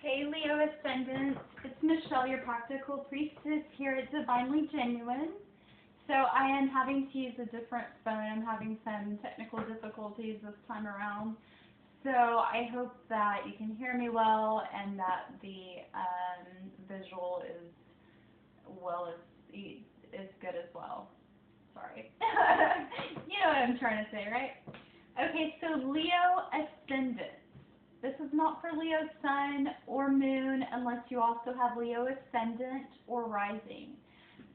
Hey Leo Ascendant, it's Michelle, your practical priestess here at Divinely Genuine. So I am having to use a different phone. I'm having some technical difficulties this time around. So I hope that you can hear me well and that the visual is is good as well. Sorry. You know what I'm trying to say, right? Okay, so Leo Ascendant. This is not for Leo Sun or Moon unless you also have Leo Ascendant or Rising.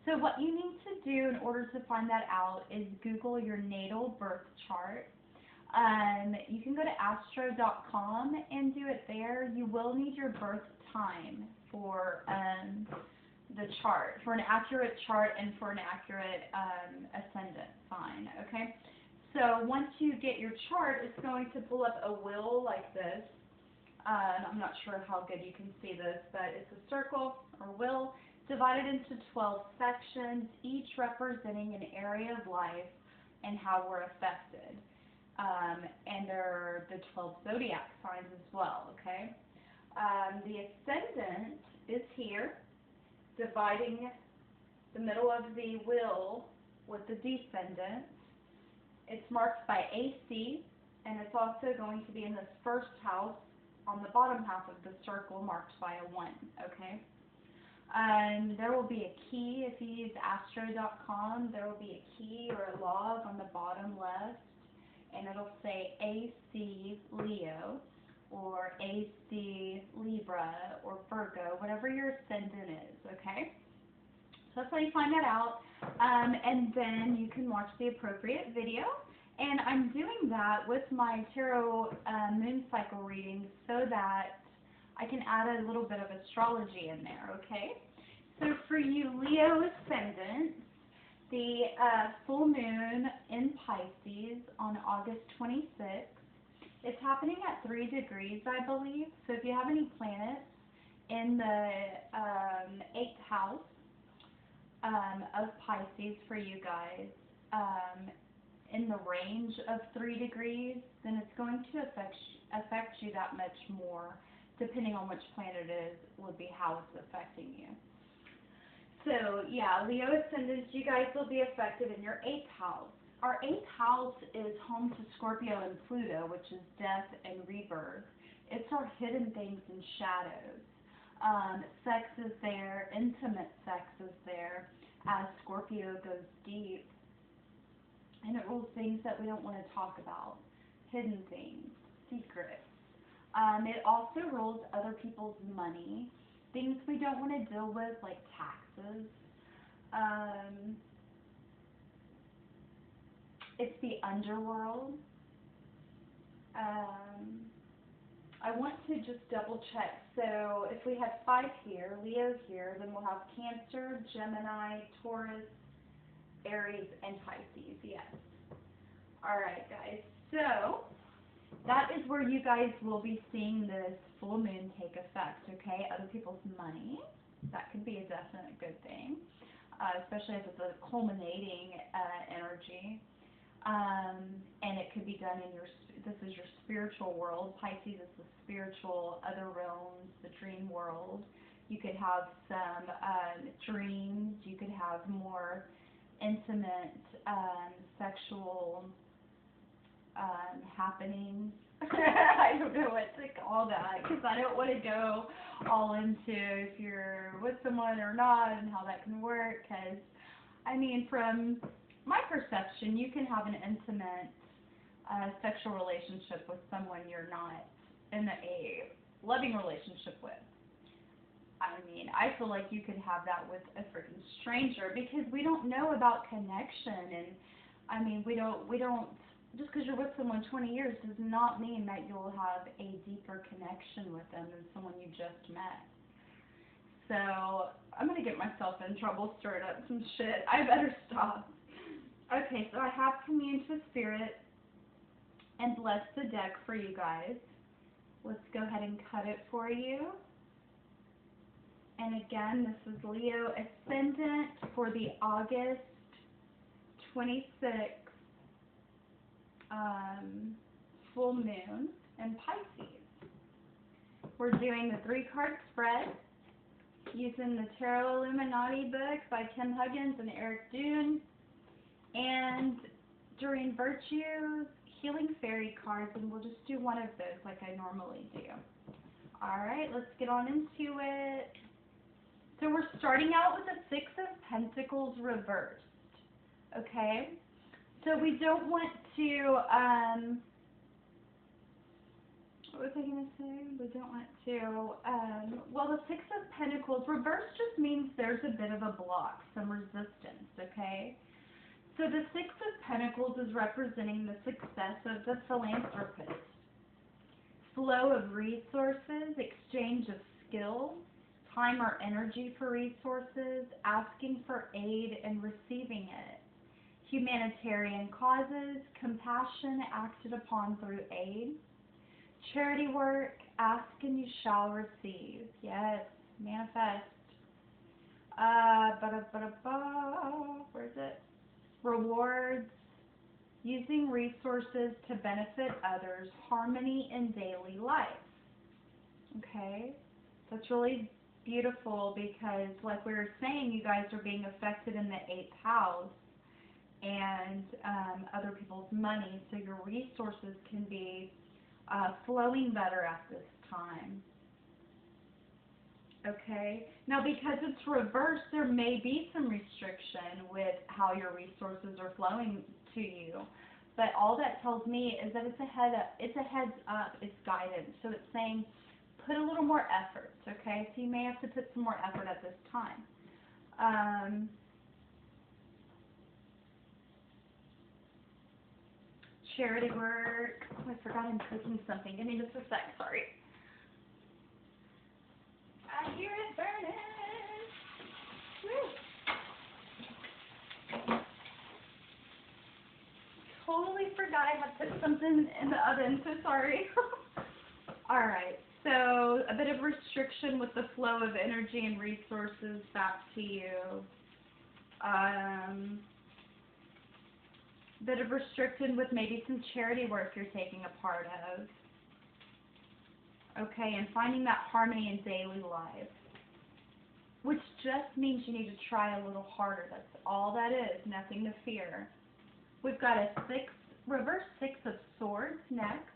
So what you need to do in order to find that out is Google your natal birth chart. You can go to astro.com and do it there. You will need your birth time for the chart, for an accurate chart and for an accurate ascendant sign, okay? So once you get your chart, it's going to pull up a wheel like this. I'm not sure how good you can see this, but it's a circle or wheel divided into 12 sections, each representing an area of life and how we're affected. And there are the 12 zodiac signs as well, okay? The ascendant is here, dividing the middle of the wheel with the descendant. It's marked by AC, and it's also going to be in this first house on the bottom half of the circle marked by a 1, okay? There will be a key. If you use astro.com, there will be a key or a log on the bottom left, and it'll say AC Leo or AC Libra or Virgo, whatever your ascendant is, okay? So that's how you find that out, and then you can watch the appropriate video. And I'm doing that with my tarot moon cycle readings so that I can add a little bit of astrology in there, okay? So for you Leo Ascendants, the full moon in Pisces on August 26th, it's happening at 3 degrees, I believe. So if you have any planets in the 8th house of Pisces for you guys, in the range of 3 degrees, then it's going to affect you that much more, depending on which planet it is, would be how it's affecting you. So yeah, Leo Ascendants, you guys will be affected in your 8th house. Our 8th house is home to Scorpio and Pluto, which is death and rebirth. It's our hidden things and shadows. Sex is there, intimate sex is there, as Scorpio goes deep. And it rules things that we don't want to talk about, hidden things, secrets. It also rules other people's money, things we don't want to deal with, like taxes. It's the underworld. I want to just double check. So if we had 5 here, Leo here, then we'll have Cancer, Gemini, Taurus, Aries, and Pisces, yes. Alright guys, so that is where you guys will be seeing this full moon take effect, okay? Other people's money, that could be a definite good thing, especially if it's a culminating energy. And it could be done in this is your spiritual world. Pisces is the spiritual, other realms, the dream world. You could have some dreams, you could have more intimate sexual happenings. I don't know what to call that because I don't want to go all into if you're with someone or not and how that can work, because I mean, from my perception, you can have an intimate sexual relationship with someone you're not in a loving relationship with. I mean, I feel like you could have that with a freaking stranger because we don't know about connection, and I mean, we don't, just because you're with someone 20 years does not mean that you'll have a deeper connection with them than someone you just met. So, I'm going to get myself in trouble stirring up some shit. I better stop. Okay, so I have communed with Spirit and blessed the deck for you guys. Let's go ahead and cut it for you. And again, this is Leo Ascendant for the August 26th full moon in Pisces. We're We're doing the 3-card spread using the Tarot Illuminati book by Tim Huggins and Eric Dune. And during Virtues, Healing Fairy cards, and we'll just do one of those like I normally do. Alright, let's get on into it. So we're starting out with the 6 of Pentacles reversed. Okay? So we don't want to, what was I going to say? We don't want to, well, the 6 of Pentacles reversed just means there's a bit of a block, some resistance, okay? So the 6 of Pentacles is representing the success of the philanthropist. Flow of resources, exchange of skill, time or energy for resources, asking for aid and receiving it. Humanitarian causes, compassion acted upon through aid. Charity work, ask and you shall receive. Yes, manifest. Where is it? Rewards, using resources to benefit others, harmony in daily life. Okay, that's really beautiful because, like we were saying, you guys are being affected in the 8th house and other people's money, so your resources can be flowing better at this time. Okay, now because it's reversed, there may be some restriction with how your resources are flowing to you, but all that tells me is that it's a heads up, it's guidance. So it's saying put a little more effort, okay? So you may have to put some more effort at this time. Charity work. Oh, I forgot I'm cooking something. Give me just a sec, sorry. I hear it burning. Woo. Totally forgot I had put something in the oven, so sorry. Alright, so a bit of restriction with the flow of energy and resources back to you. Bit of restriction with maybe some charity work you're taking a part of. Okay, and finding that harmony in daily life, which just means you need to try a little harder. That's all that is, nothing to fear. We've got a reverse 6 of Swords next.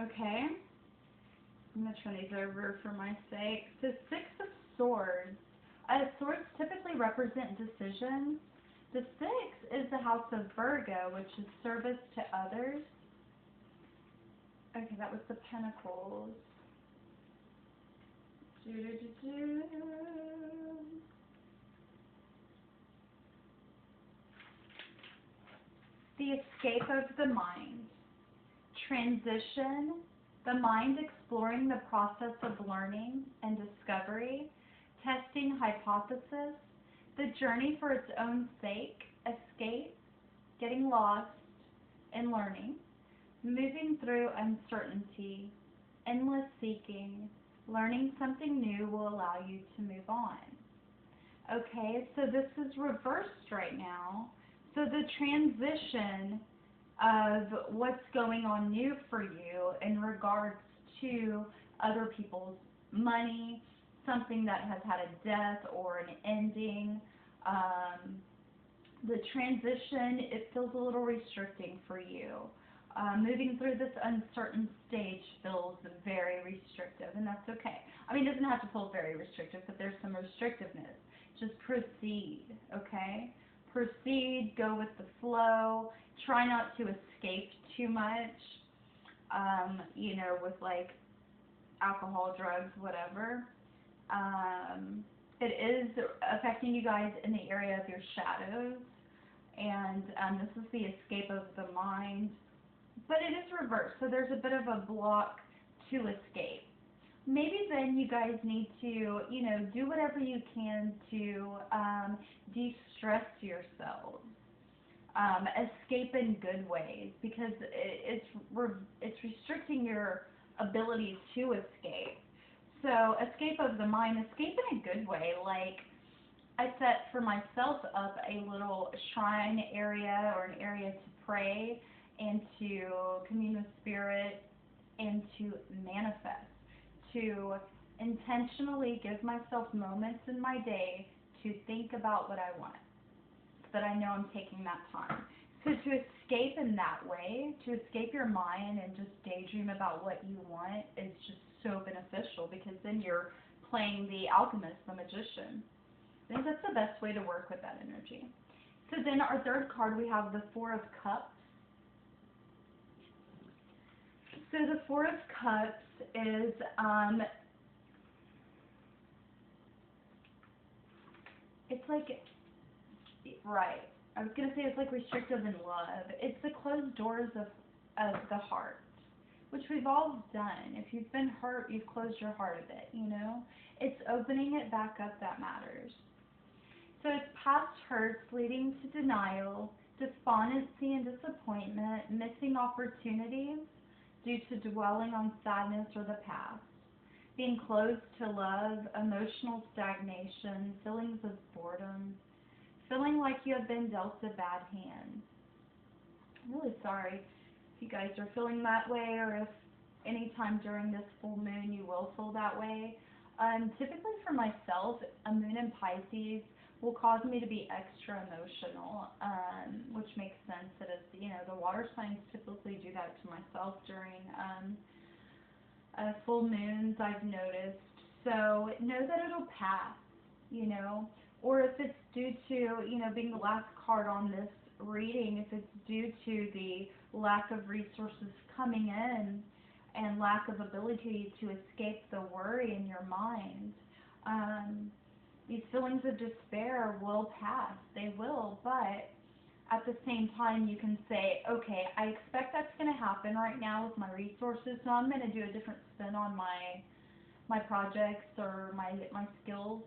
Okay, I'm going to turn these over for my sake. So 6 of Swords. Swords typically represent decisions. The 6 is the house of Virgo, which is service to others. Okay, that was the Pentacles. The escape of the mind. Transition. The mind exploring the process of learning and discovery. Testing hypothesis. The journey for its own sake. Escape. Getting lost and learning. Moving through uncertainty, endless seeking, learning something new will allow you to move on. Okay, so this is reversed right now. So the transition of what's going on new for you in regards to other people's money, something that has had a death or an ending, the transition, it feels a little restricting for you. Moving through this uncertain stage feels very restrictive, and that's okay. I mean, it doesn't have to feel very restrictive, but there's some restrictiveness. Just proceed, okay? Proceed, go with the flow. Try not to escape too much, you know, with like alcohol, drugs, whatever. It is affecting you guys in the area of your shadows, and this is the escape of the mind. But it is reversed, so there's a bit of a block to escape. Maybe then you guys need to, you know, do whatever you can to de-stress yourselves. Escape in good ways, because it's restricting your ability to escape. So escape of the mind, escape in a good way. Like I set for myself up a little shrine area or an area to pray and to commune with spirit and to manifest, to intentionally give myself moments in my day to think about what I want, so that I know I'm taking that time. So to escape in that way, to escape your mind and just daydream about what you want is just so beneficial, because then you're playing the alchemist, the magician. I think that's the best way to work with that energy. So then our third card, we have the Four of Cups. So the Four of Cups is, it's like, right, I was going to say it's like restrictive in love. It's the closed doors of the heart, which we've all done. If you've been hurt, you've closed your heart a bit, you know? It's opening it back up that matters. So it's past hurts leading to denial, despondency and disappointment, missing opportunities due to dwelling on sadness or the past, being closed to love, emotional stagnation, feelings of boredom, feeling like you have been dealt a bad hand. I'm really sorry if you guys are feeling that way, or if anytime during this full moon you will feel that way. Typically for myself, a moon in Pisces will cause me to be extra emotional, which makes sense. That is, you know, the water signs typically do that to myself during full moons, I've noticed. So know that it'll pass, you know, or if it's due to, you know, being the last card on this reading, if it's due to the lack of resources coming in and lack of ability to escape the worry in your mind, these feelings of despair will pass. They will, but at the same time, you can say, okay, I expect that's going to happen right now with my resources, so I'm going to do a different spin on my projects or my skills.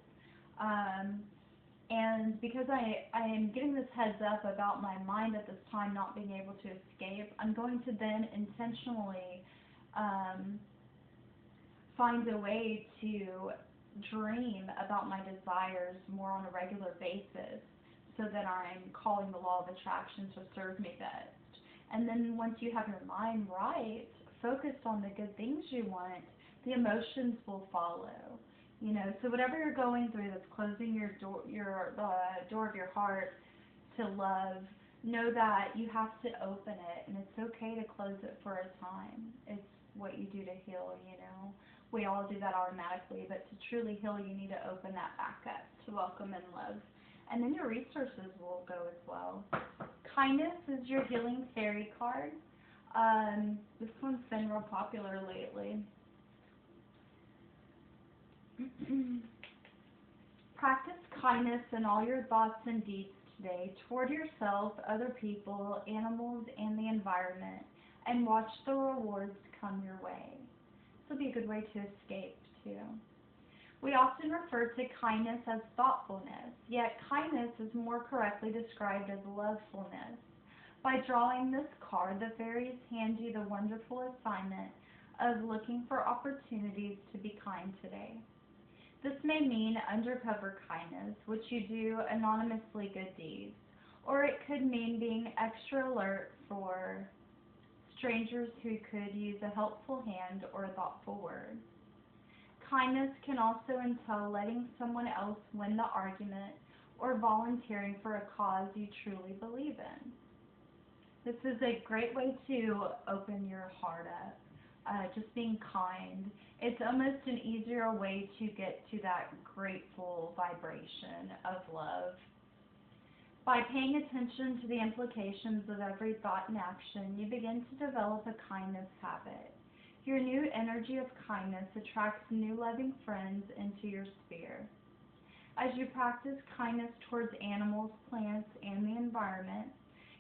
And because I am getting this heads up about my mind at this time not being able to escape, I'm going to then intentionally find a way to dream about my desires more on a regular basis, so that I'm calling the law of attraction to serve me best. And then once you have your mind right, focused on the good things you want, the emotions will follow. You know, so whatever you're going through that's closing your door of your heart to love, know that you have to open it, and it's okay to close it for a time. It's what you do to heal, you know. We all do that automatically, but to truly heal, you need to open that back up to welcome and love. And then your resources will go as well. Kindness is your healing fairy card. This one's been real popular lately. Practice kindness in all your thoughts and deeds today toward yourself, other people, animals, and the environment, and watch the rewards come your way. This will be a good way to escape, too. We often refer to kindness as thoughtfulness, yet kindness is more correctly described as lovefulness. By drawing this card, the fairies hand you the wonderful assignment of looking for opportunities to be kind today. This may mean undercover kindness, which you do anonymously good deeds, or it could mean being extra alert for strangers who could use a helpful hand or a thoughtful word. Kindness can also entail letting someone else win the argument or volunteering for a cause you truly believe in. This is a great way to open your heart up. Just being kind. It's almost an easier way to get to that grateful vibration of love. By paying attention to the implications of every thought and action, you begin to develop a kindness habit. Your new energy of kindness attracts new loving friends into your sphere. As you practice kindness towards animals, plants, and the environment,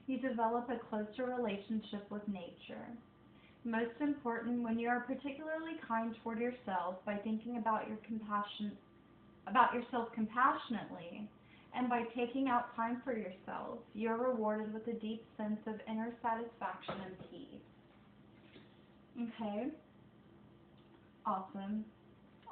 you develop a closer relationship with nature. Most important, when you are particularly kind toward yourself by thinking about yourself compassionately, and by taking out time for yourself, you're rewarded with a deep sense of inner satisfaction and peace. Okay. Awesome.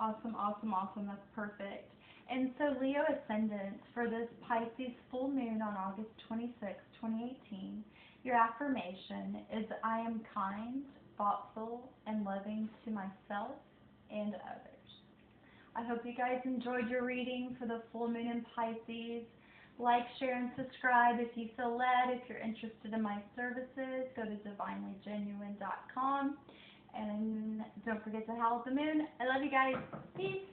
Awesome, awesome, awesome. That's perfect. And so Leo Ascendant, for this Pisces full moon on August 26, 2018, your affirmation is, I am kind, thoughtful, and and loving to myself and others. I hope you guys enjoyed your reading for the full moon in Pisces. Like, share, and subscribe if you feel led. If you're interested in my services, go to divinelygenuine.com. And don't forget to howl at the moon. I love you guys. Peace.